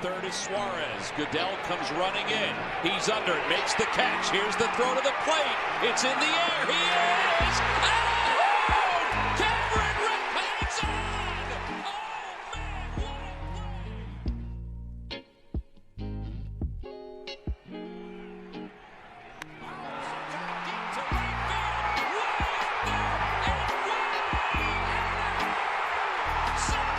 third is Suarez. Goodell comes running in. He's under it, makes the catch. Here's the throw to the plate. It's in the air. He is out! Cameron Rick hangs on! Oh, man, what a play! Deep to right field. Way up and way. Second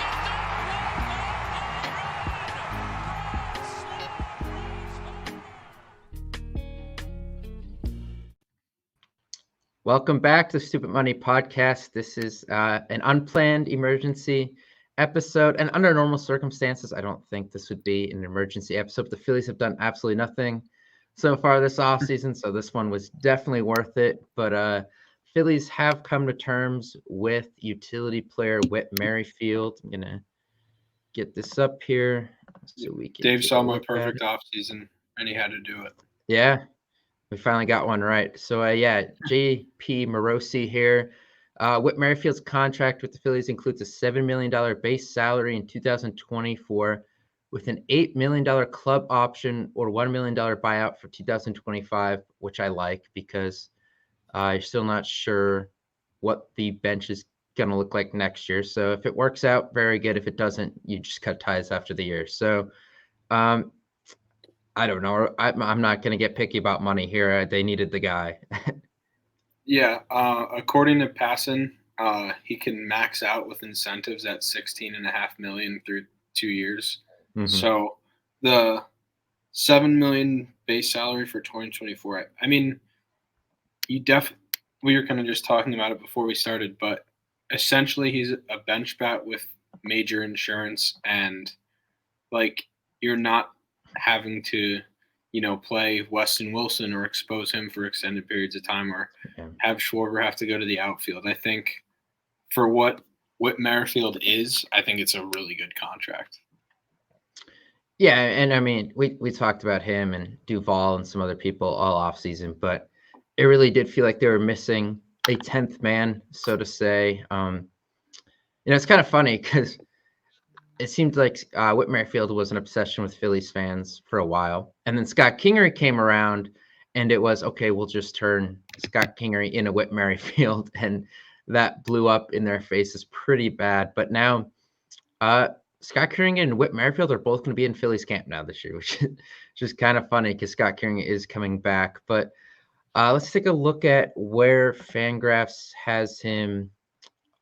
Welcome back to the Stupid Money Podcast. This is an unplanned emergency episode, and under normal circumstances, I don't think this would be an emergency episode. The Phillies have done absolutely nothing so far this offseason, so this one was definitely worth it. But Phillies have come to terms with utility player Whit Merrifield. I'm gonna get this up here so we can. Dave saw my perfect offseason, and he had to do it. Yeah. We finally got one right. So, JP Morosi here. Whit Merrifield's contract with the Phillies includes a $7 million base salary in 2024 with an $8 million club option or $1 million buyout for 2025, which I like because I'm still not sure what the bench is going to look like next year. So if it works out, very good. If it doesn't, you just cut ties after the year. So, I don't know. I'm not going to get picky about money here. They needed the guy. Yeah. According to Passan, he can max out with incentives at $16.5 million through 2 years. Mm-hmm. So the $7 million base salary for 2024. I mean, we were kind of just talking about it before we started, but essentially he's a bench bat with major insurance, and like you're not having to, play Weston Wilson or expose him for extended periods of time or have Schwarber have to go to the outfield. I think for what Whit Merrifield is, I think it's a really good contract. Yeah, and I mean, we talked about him and Duvall and some other people all offseason, but it really did feel like they were missing a 10th man, so to say. It's kind of funny because it seemed like Whit Merrifield was an obsession with Phillies fans for a while. And then Scott Kingery came around, and it was, okay, we'll just turn Scott Kingery into Whit Merrifield. And that blew up in their faces pretty bad. But now Scott Kingery and Whit Merrifield are both going to be in Phillies camp now this year, which is just kind of funny because Scott Kingery is coming back. But let's take a look at where Fangraphs has him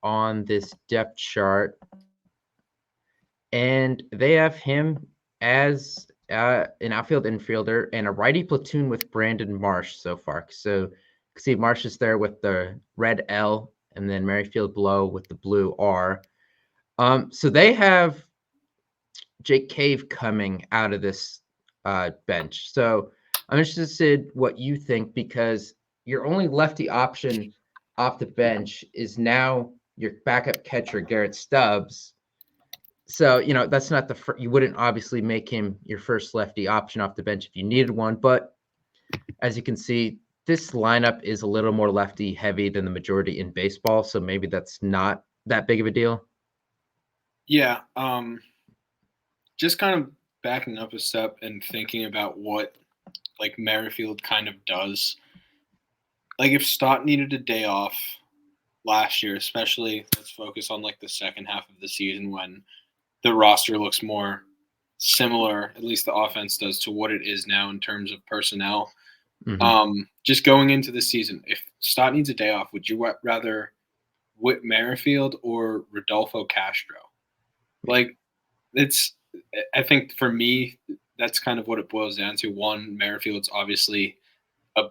on this depth chart. And they have him as an outfield infielder and a righty platoon with Brandon Marsh so far. So you can see Marsh is there with the red L and then Merrifield below with the blue R. So they have Jake Cave coming out of this bench. So I'm interested what you think, because your only lefty option off the bench is now your backup catcher, Garrett Stubbs. So, that's not you wouldn't obviously make him your first lefty option off the bench if you needed one. But as you can see, this lineup is a little more lefty heavy than the majority in baseball. So maybe that's not that big of a deal. Yeah. Just kind of backing up a step and thinking about what like Merrifield kind of does. Like if Stott needed a day off last year, especially let's focus on like the second half of the season when the roster looks more similar, at least the offense does, to what it is now in terms of personnel. Mm-hmm. Just going into the season, if Stott needs a day off, would you rather Whit Merrifield or Rodolfo Castro? Like, I think for me, that's kind of what it boils down to. One, Merrifield's obviously a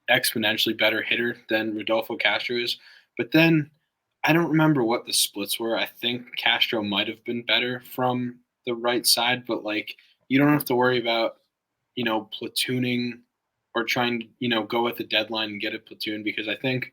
exponentially better hitter than Rodolfo Castro is, but then I don't remember what the splits were. I think Castro might have been better from the right side, but like you don't have to worry about, platooning or trying to, go at the deadline and get a platoon, because I think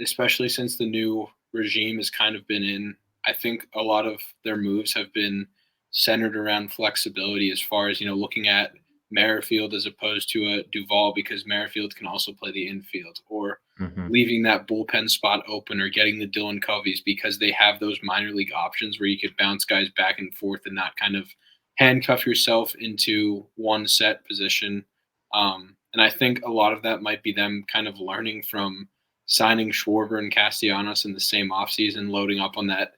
especially since the new regime has kind of been in, I think a lot of their moves have been centered around flexibility as far as, looking at Merrifield as opposed to a Duvall, because Merrifield can also play the infield, or leaving that bullpen spot open, or getting the Dylan Coveys, because they have those minor league options where you could bounce guys back and forth and not kind of handcuff yourself into one set position. And I think a lot of that might be them kind of learning from signing Schwarber and Castellanos in the same offseason, loading up on that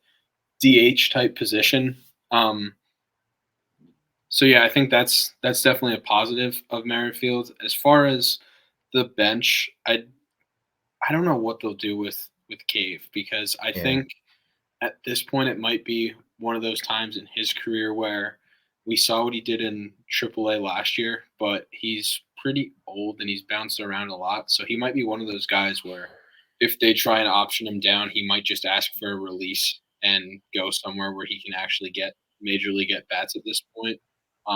DH type position. So yeah, I think that's definitely a positive of Merrifield. As far as the bench, I don't know what they'll do with Cave, because I think at this point it might be one of those times in his career where we saw what he did in AAA last year, but he's pretty old and he's bounced around a lot. So he might be one of those guys where if they try and option him down, he might just ask for a release and go somewhere where he can actually get major league at bats at this point.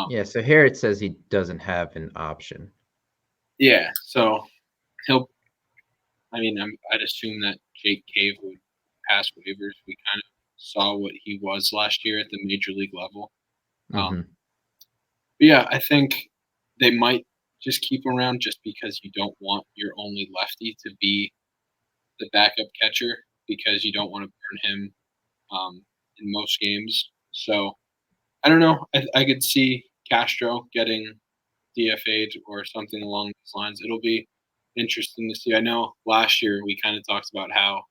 Yeah, so here it says he doesn't have an option. Yeah, so he'll. I mean, I'd assume that Jake Cave would pass waivers. We kind of saw what he was last year at the major league level. Mm-hmm. But yeah, I think they might just keep him around just because you don't want your only lefty to be the backup catcher, because you don't want to burn him in most games. So I don't know. I could see Castro getting DFA'd or something along these lines. It'll be interesting to see. I know last year we kind of talked about how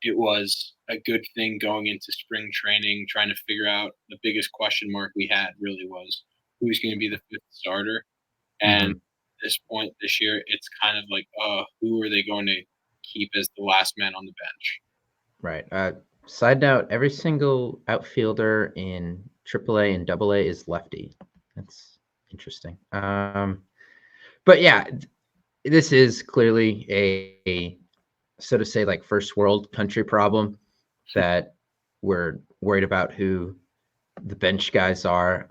it was a good thing going into spring training, trying to figure out the biggest question mark we had really was who's going to be the fifth starter. And at this point this year, it's kind of like, who are they going to keep as the last man on the bench? Right. Side note, every single outfielder in AAA and AA is lefty. That's interesting. But yeah, this is clearly a so to say, like, first world country problem that we're worried about who the bench guys are.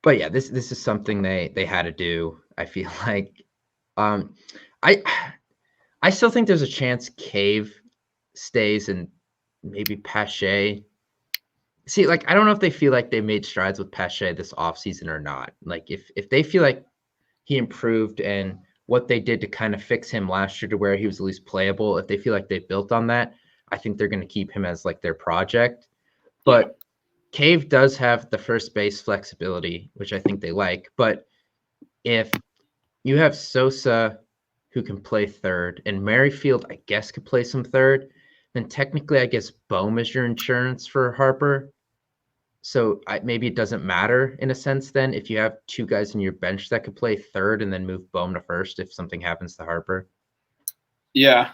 But yeah, this is something they had to do. I feel like I still think there's a chance Cave stays and maybe Pache. See, like, I don't know if they feel like they made strides with Pache this offseason or not. Like, if they feel like he improved and what they did to kind of fix him last year to where he was at least playable, if they feel like they built on that, I think they're going to keep him as like their project. But Cave does have the first base flexibility, which I think they like. But if you have Sosa who can play third and Merrifield, I guess, could play some third, then technically, I guess Bohm is your insurance for Harper. So maybe it doesn't matter in a sense then if you have two guys in your bench that could play third and then move Bohm to first if something happens to Harper. Yeah.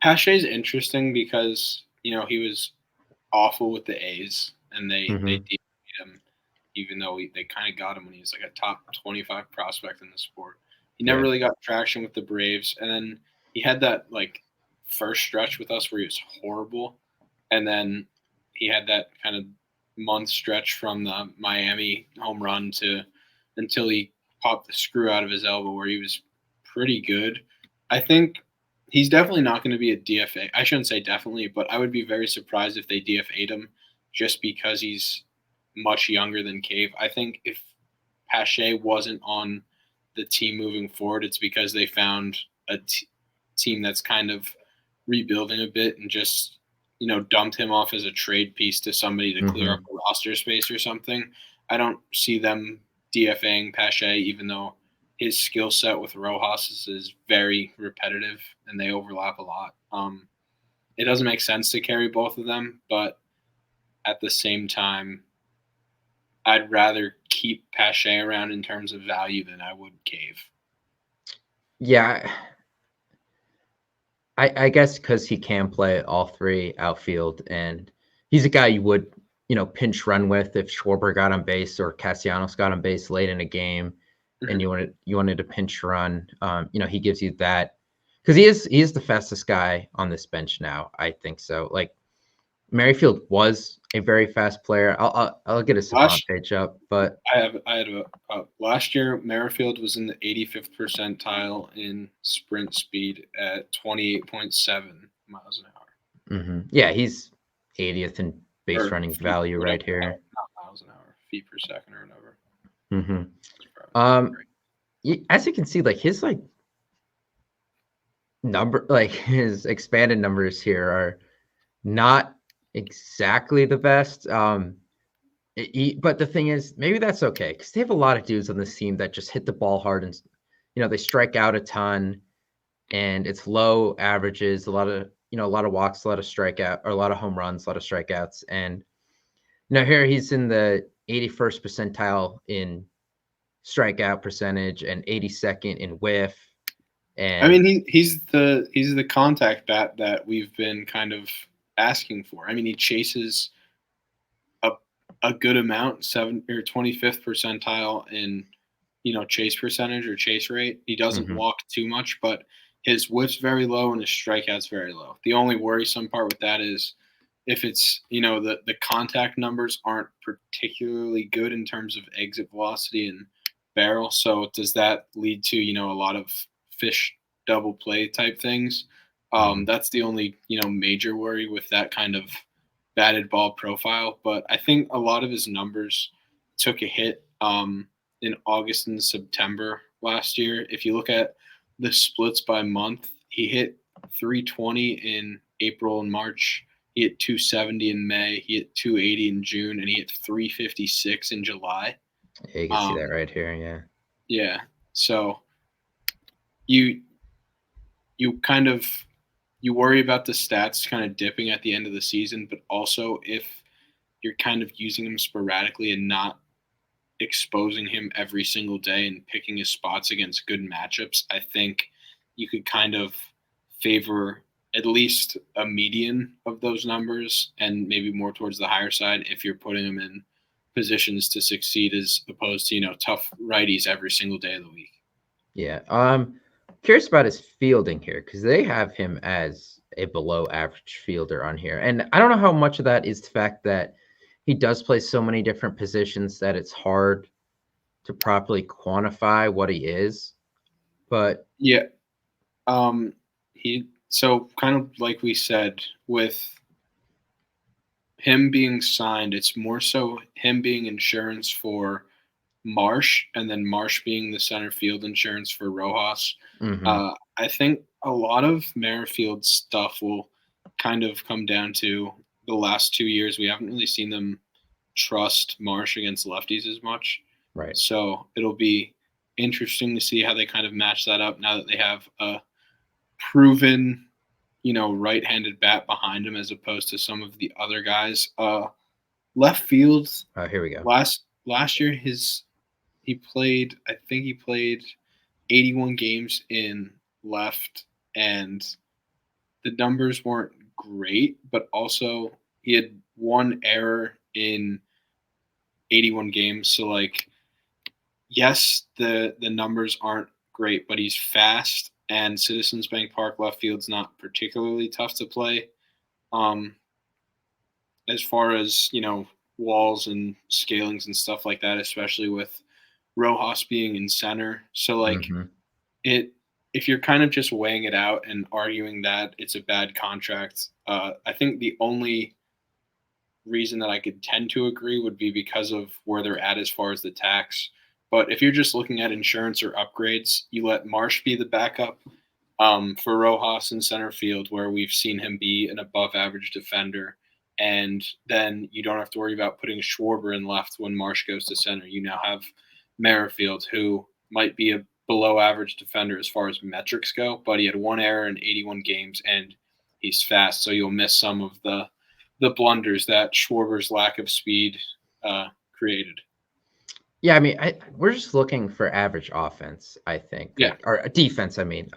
Pache's interesting because, he was awful with the A's and they beat him, even though they kind of got him when he was like a top 25 prospect in the sport. He never really got traction with the Braves. And then he had that like first stretch with us where he was horrible. And then he had that kind of month stretch from the Miami home run until he popped the screw out of his elbow where he was pretty good. I think he's definitely not going to be a DFA. I shouldn't say definitely, but I would be very surprised if they DFA'd him just because he's much younger than Cave. I think if Pache wasn't on the team moving forward, it's because they found a team that's kind of rebuilding a bit and just dumped him off as a trade piece to somebody to clear up a roster space or something. I don't see them DFAing Pache, even though his skill set with Rojas is very repetitive and they overlap a lot. It doesn't make sense to carry both of them, but at the same time, I'd rather keep Pache around in terms of value than I would Cave. Yeah, I guess because he can play all three outfield, and he's a guy you would, pinch run with if Schwarber got on base or Castellanos got on base late in a game, and you wanted to pinch run. He gives you that because he is the fastest guy on this bench now. I think so. Like, Merrifield was a very fast player. I'll get a savant page up, but I had last year Merrifield was in the 85th percentile in sprint speed at 28.7 miles an hour. Yeah, he's 80th in base running value right here. Not miles an hour, feet per second or whatever. As you can see, like his his expanded numbers here are not exactly the best. But the thing is, maybe that's okay because they have a lot of dudes on this team that just hit the ball hard and they strike out a ton, and it's low averages, a lot of walks, a lot of strikeout, or a lot of home runs, a lot of strikeouts, and here he's in the 81st percentile in strikeout percentage and 82nd in whiff. And I mean, he's the contact bat that we've been kind of asking for. I mean, he chases a good amount, 25th percentile in chase percentage or chase rate. He doesn't walk too much, but his whiff's very low and his strikeout's very low. The only worrisome part with that is if it's the contact numbers aren't particularly good in terms of exit velocity and barrel. So does that lead to a lot of fish double play type things? That's the only major worry with that kind of batted ball profile. But I think a lot of his numbers took a hit in August and September last year. If you look at the splits by month, he hit 320 in April and March. He hit 270 in May. He hit 280 in June, and he hit 356 in July. Yeah, you can see that right here. Yeah. Yeah. So you worry about the stats kind of dipping at the end of the season, but also if you're kind of using him sporadically and not exposing him every single day and picking his spots against good matchups, I think you could kind of favor at least a median of those numbers and maybe more towards the higher side if you're putting him in positions to succeed as opposed to, tough righties every single day of the week. Yeah. Curious about his fielding here because they have him as a below average fielder on here. And I don't know how much of that is the fact that he does play so many different positions that it's hard to properly quantify what he is. But yeah, so kind of like we said, with him being signed, it's more so him being insurance for Marsh and then Marsh being the center field insurance for Rojas. I think a lot of Merrifield's stuff will kind of come down to the last 2 years. We haven't really seen them trust Marsh against lefties as much. Right. So it'll be interesting to see how they kind of match that up now that they have a proven, right-handed bat behind him as opposed to some of the other guys. Left field. Here we go. Last year, he played 81 games in left, and the numbers weren't great, but also he had one error in 81 games. So, yes, the numbers aren't great, but he's fast, and Citizens Bank Park left field's not particularly tough to play. As far as, walls and scalings and stuff like that, especially with Rojas being in center. So if you're kind of just weighing it out and arguing that it's a bad contract, I think the only reason that I could tend to agree would be because of where they're at as far as the tax. But if you're just looking at insurance or upgrades, you let Marsh be the backup for Rojas in center field, where we've seen him be an above average defender. And then you don't have to worry about putting Schwarber in left when Marsh goes to center. You now have Merrifield, who might be a below average defender as far as metrics go, but he had one error in 81 games and he's fast. So you'll miss some of the blunders that Schwarber's lack of speed created. Yeah, I mean, we're just looking for average offense, I think. Yeah. Or defense, I mean.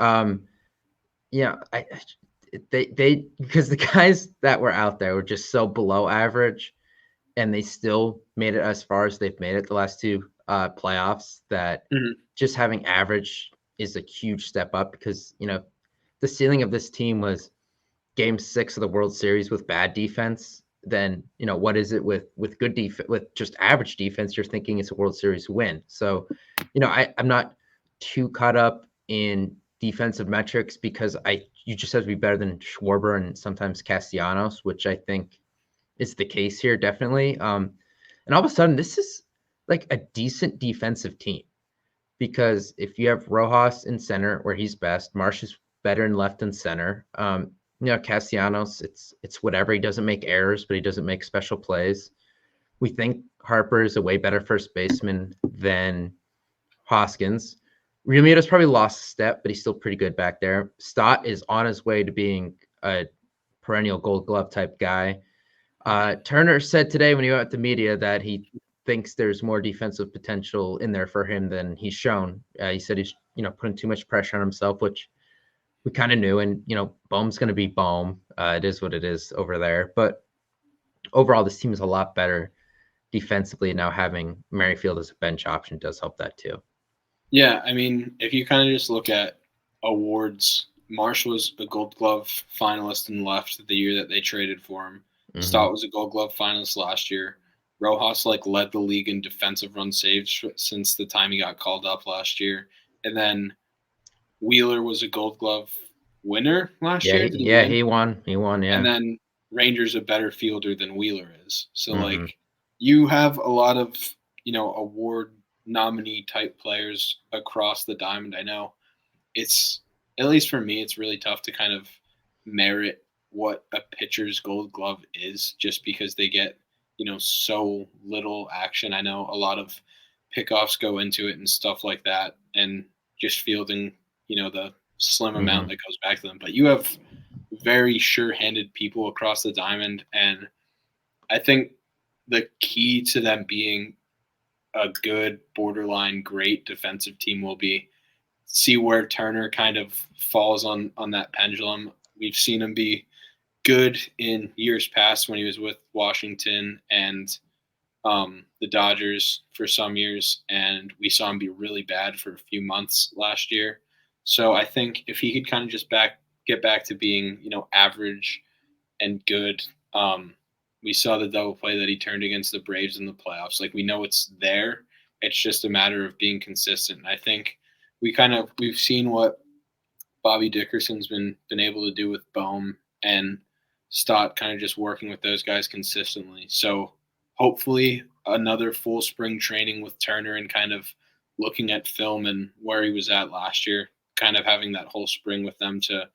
They because the guys that were out there were just so below average, and they still made it as far as they've made it the last two playoffs, that just having average is a huge step up because, the ceiling of this team was Game 6 of the World Series with bad defense. Then, what is it with good defense, with just average defense? You're thinking it's a World Series win. So, I'm not too caught up in defensive metrics because you just have to be better than Schwarber and sometimes Castellanos, which I think is the case here, definitely. And all of a sudden, this is like a decent defensive team because if you have Rojas in center where he's best, Marsh is better in left and center. Castellanos, it's whatever. He doesn't make errors, but he doesn't make special plays. we think Harper is a way better first baseman than Hoskins. Realmuto's probably lost a step, but he's still pretty good back there. Stott is on his way to being a perennial Gold Glove type guy. Turner said today when he went to media that he thinks there's more defensive potential in there for him than he's shown. He said he's putting too much pressure on himself, which we kind of knew. And Bohm's going to be Bohm. It is what it is over there. But overall, this team is a lot better defensively. Now having Merrifield as a bench option does help that too. Yeah, I mean, if you kind of just look at awards, Marsh was a Gold Glove finalist and left the year that they traded for him. Mhm. Stott was a Gold Glove finalist last year. Rojas led the league in defensive run saves since the time he got called up last year. And then Wheeler was a Gold Glove winner last year. Did he win? He won. Yeah. And then Ranger's a better fielder than Wheeler is. So Mhm. you have a lot of award nominee type players across the diamond. I know it's, at least for me, it's really tough to kind of merit what a pitcher's Gold Glove is just because they get so little action. I know a lot of pickoffs go into it and stuff like that, and just fielding the slim amount that goes back to them. But you have very sure-handed people across the diamond, and I think the key to them being a good, borderline, great defensive team will be see where Turner kind of falls on that pendulum. We've seen him be good in years past when he was with Washington and the Dodgers for some years, and we saw him be really bad for a few months last year. So I think if he could kind of just get back to being average and good. We saw the double play that he turned against the Braves in the playoffs. We know it's there. It's just a matter of being consistent. And I think we've seen what Bobby Dickerson's been able to do with Bohm and Stott, kind of just working with those guys consistently. So hopefully another full spring training with Turner and kind of looking at film and where he was at last year, kind of having that whole spring with them to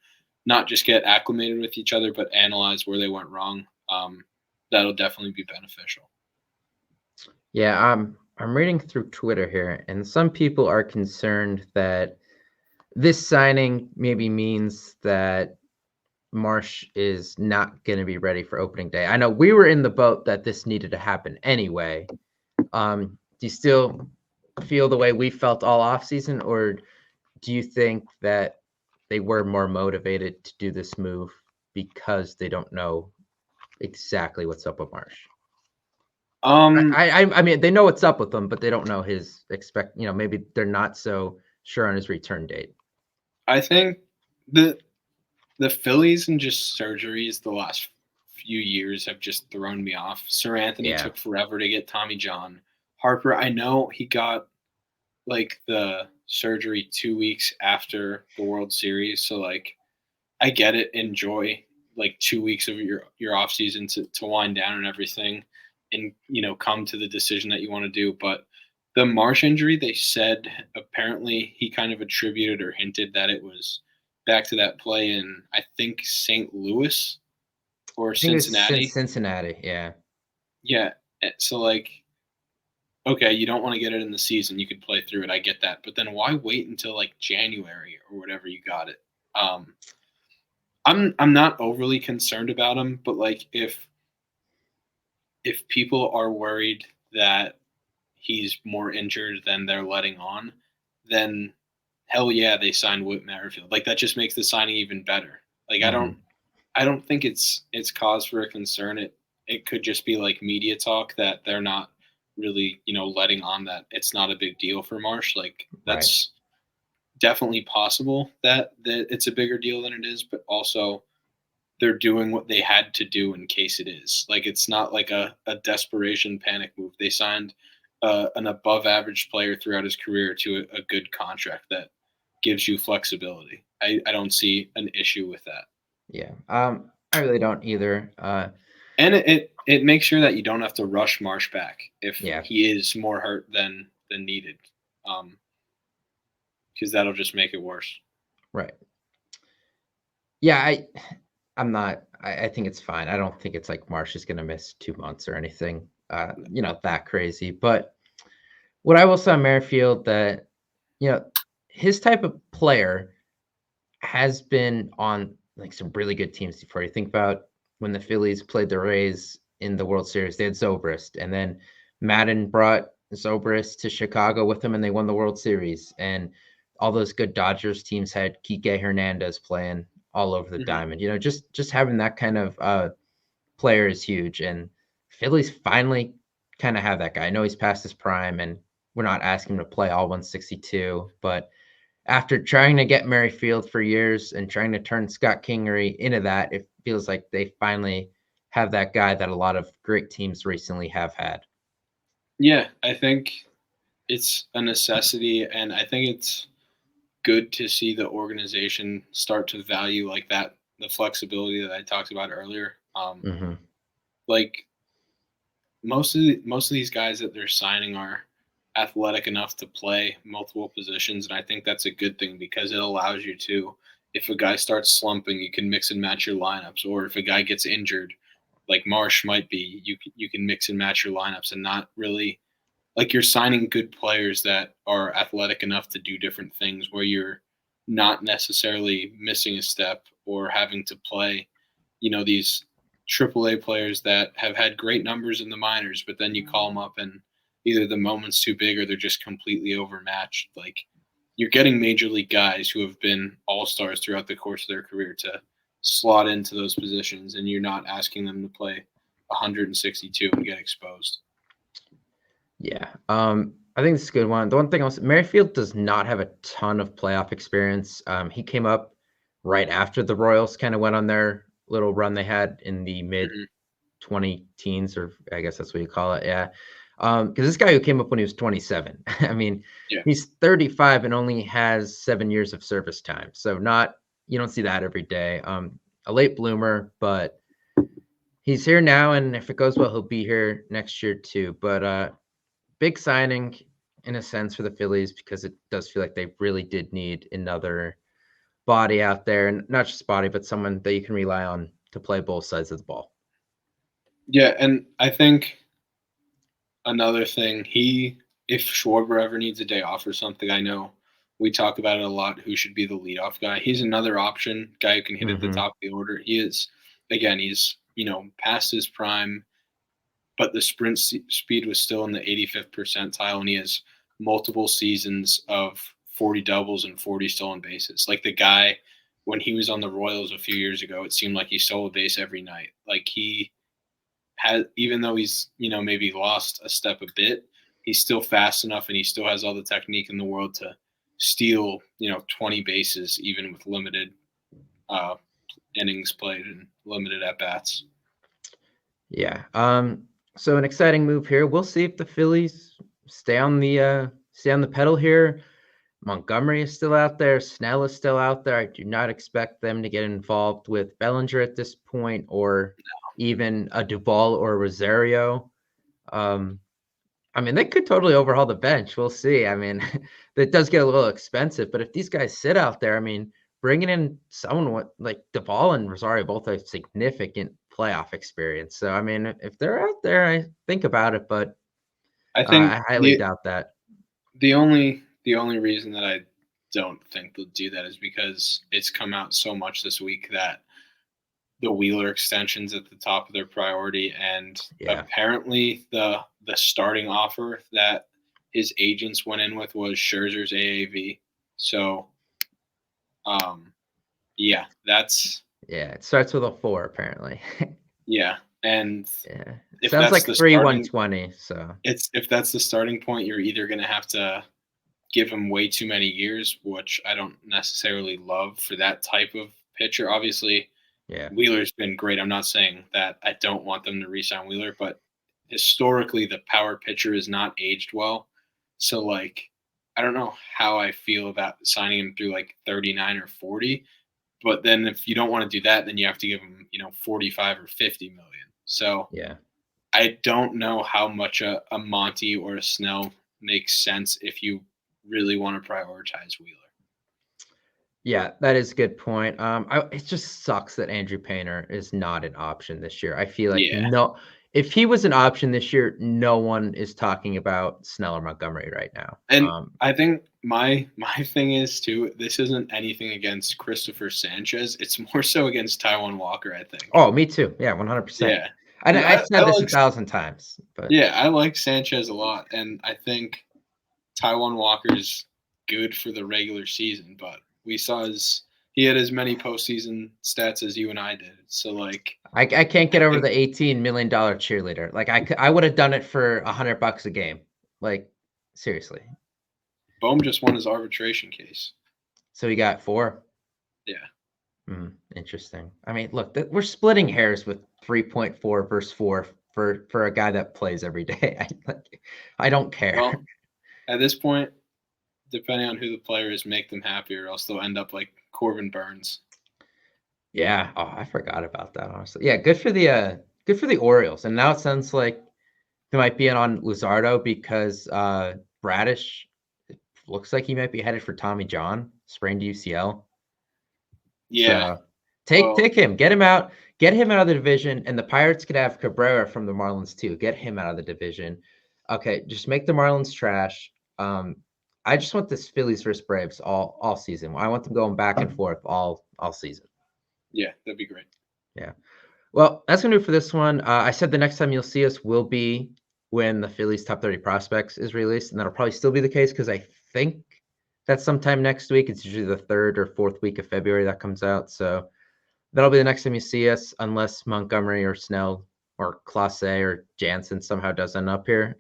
not just get acclimated with each other, but analyze where they went wrong. That'll definitely be beneficial. Yeah, I'm reading through Twitter here, and some people are concerned that this signing maybe means that Marsh is not going to be ready for opening day. I know we were in the boat that this needed to happen anyway. Do you still feel the way we felt all offseason, or do you think that they were more motivated to do this move because they don't know exactly what's up with Marsh? I mean, they know what's up with him, but they don't know his maybe they're not so sure on his return date. I think the Phillies and just surgeries the last few years have just thrown me off. Sir Anthony took forever to get Tommy John. Harper, I know he got the surgery 2 weeks after the World Series. So I get it. Enjoy 2 weeks of your off season to wind down and everything and, come to the decision that you want to do. But the Marsh injury, they said apparently he kind of attributed or hinted that it was back to that play in, I think, St. Louis or Cincinnati. Cincinnati, yeah. Yeah. So okay, you don't want to get it in the season. You could play through it. I get that. But then why wait until January or whatever you got it? I'm not overly concerned about him, but if people are worried that he's more injured than they're letting on, then hell yeah, they signed Whit Merrifield. That just makes the signing even better. I don't think it's cause for a concern. It could just be media talk that they're not really, letting on that it's not a big deal for Marsh. That's definitely possible that it's a bigger deal than it is, but also they're doing what they had to do in case it is. It's not a desperation panic move. They signed an above average player throughout his career to a good contract that gives you flexibility. I don't see an issue with that. Yeah. I really don't either. And it makes sure that you don't have to rush Marsh back if he is more hurt than needed. Because that'll just make it worse. Right. Yeah, I'm not. I think it's fine. I don't think it's Marsh is going to miss 2 months or anything. that crazy. But what I will say on Merrifield that, his type of player has been on like some really good teams before. You think about when the Phillies played the Rays in the World Series, they had Zobrist, and then Madden brought Zobrist to Chicago with him, and they won the World Series. And all those good Dodgers teams had Kike Hernandez playing all over the diamond. Just having that kind of player is huge. And Phillies finally kind of have that guy. I know he's past his prime, and we're not asking him to play all 162, but after trying to get Merrifield for years and trying to turn Scott Kingery into that, it feels like they finally have that guy that a lot of great teams recently have had. Yeah, I think it's a necessity, and I think it's good to see the organization start to value like that, the flexibility that I talked about earlier. Mm-hmm. Like most of these guys that they're signing are athletic enough to play multiple positions, and I think that's a good thing because it allows you to, if a guy starts slumping, you can mix and match your lineups, or if a guy gets injured, like Marsh might be, you can mix and match your lineups and not really like you're signing good players that are athletic enough to do different things where you're not necessarily missing a step or having to play, these AAA players that have had great numbers in the minors, but then you call them up and either the moment's too big or they're just completely overmatched. Like you're getting major league guys who have been all-stars throughout the course of their career to slot into those positions, and you're not asking them to play 162 and get exposed. Yeah. I think this is a good one. The one thing I'll say, Merrifield does not have a ton of playoff experience. He came up right after the Royals kind of went on their little run they had in the mid 20 teens, or I guess that's what you call it. Yeah. Because this guy who came up when he was 27, I mean, Yeah. he's 35 and only has 7 years of service time. So you don't see that every day. A late bloomer, but he's here now. And if it goes well, he'll be here next year too. But big signing in a sense for the Phillies because it does feel like they really did need another body out there, and not just body, but someone that you can rely on to play both sides of the ball. Yeah, and I think another thing, if Schwarber ever needs a day off or something, I know we talk about it a lot, who should be the leadoff guy. He's another option, guy who can hit at the top of the order. He's past his prime, but the sprint speed was still in the 85th percentile, and he has multiple seasons of 40 doubles and 40 stolen bases. Like the guy, when he was on the Royals a few years ago, it seemed like he stole a base every night. Like he has, even though he's, maybe lost a step a bit, he's still fast enough and he still has all the technique in the world to steal, 20 bases, even with limited innings played and limited at bats. Yeah. So an exciting move here. We'll see if the Phillies stay on the pedal here. Montgomery is still out there. Snell is still out there. I do not expect them to get involved with Bellinger at this point, or even a Duvall or a Rosario. I mean, they could totally overhaul the bench. We'll see. I mean, it does get a little expensive, but if these guys sit out there, I mean, bringing in someone like Duvall and Rosario both have significant playoff experience. So, I mean, if they're out there, I think about it, but I think I highly doubt that. The only reason that I don't think they'll do that is because it's come out so much this week that the Wheeler extension's at the top of their priority, and apparently the starting offer that his agents went in with was Scherzer's AAV. So, it starts with a 4 apparently. Yeah, and it sounds like 3-120. So if that's the starting point, you're either going to have to give him way too many years, which I don't necessarily love for that type of pitcher. Obviously, Wheeler's been great. I'm not saying that I don't want them to re-sign Wheeler, but historically the power pitcher is not aged well. So, like, I don't know how I feel about signing him through like 39 or 40. But then if you don't want to do that, then you have to give him, 45 or 50 million. So I don't know how much a Monty or a Snell makes sense if you really want to prioritize Wheeler. Yeah, that is a good point. It just sucks that Andrew Painter is not an option this year. I feel like Yeah. if he was an option this year, no one is talking about Snell or Montgomery right now. And I think my thing is too, this isn't anything against Christopher Sanchez. It's more so against Taijuan Walker, I think. Oh, me too. Yeah, 100%. Yeah. And Yeah, I've said this like, 1,000 times. But yeah, I like Sanchez a lot, and I think Taijuan Walker's good for the regular season, but we saw he had as many postseason stats as you and I did. So like, I can't get over the $18 million cheerleader. Like I would have done it for $100 a game. Like seriously. Bohm just won his arbitration case. So he got 4. Yeah. Interesting. I mean, look, we're splitting hairs with 3.4 versus 4 for a guy that plays every day. I don't care. Well, at this point, depending on who the player is, make them happy, or else they'll end up like Corbin Burns. Yeah. Oh, I forgot about that. Honestly, yeah. Good for the Orioles. And now it sounds like they might be in on Luzardo because Bradish looks like he might be headed for Tommy John, sprained UCL. Yeah. So take him, get him out of the division, and the Pirates could have Cabrera from the Marlins too. Get him out of the division. Okay, just make the Marlins trash. I just want this Phillies versus Braves all season. I want them going back and forth all season. Yeah, that'd be great. Yeah. Well, that's gonna do it for this one. I said the next time you'll see us will be when the Phillies top 30 prospects is released, and that'll probably still be the case because I think that's sometime next week. It's usually the 3rd or 4th week of February that comes out. So that'll be the next time you see us, unless Montgomery or Snell or Clase or Jansen somehow does end up here.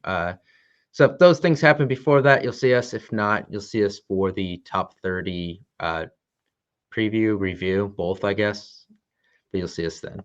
So if those things happen before that, you'll see us. If not, you'll see us for the top 30 preview, review, both, I guess. But you'll see us then.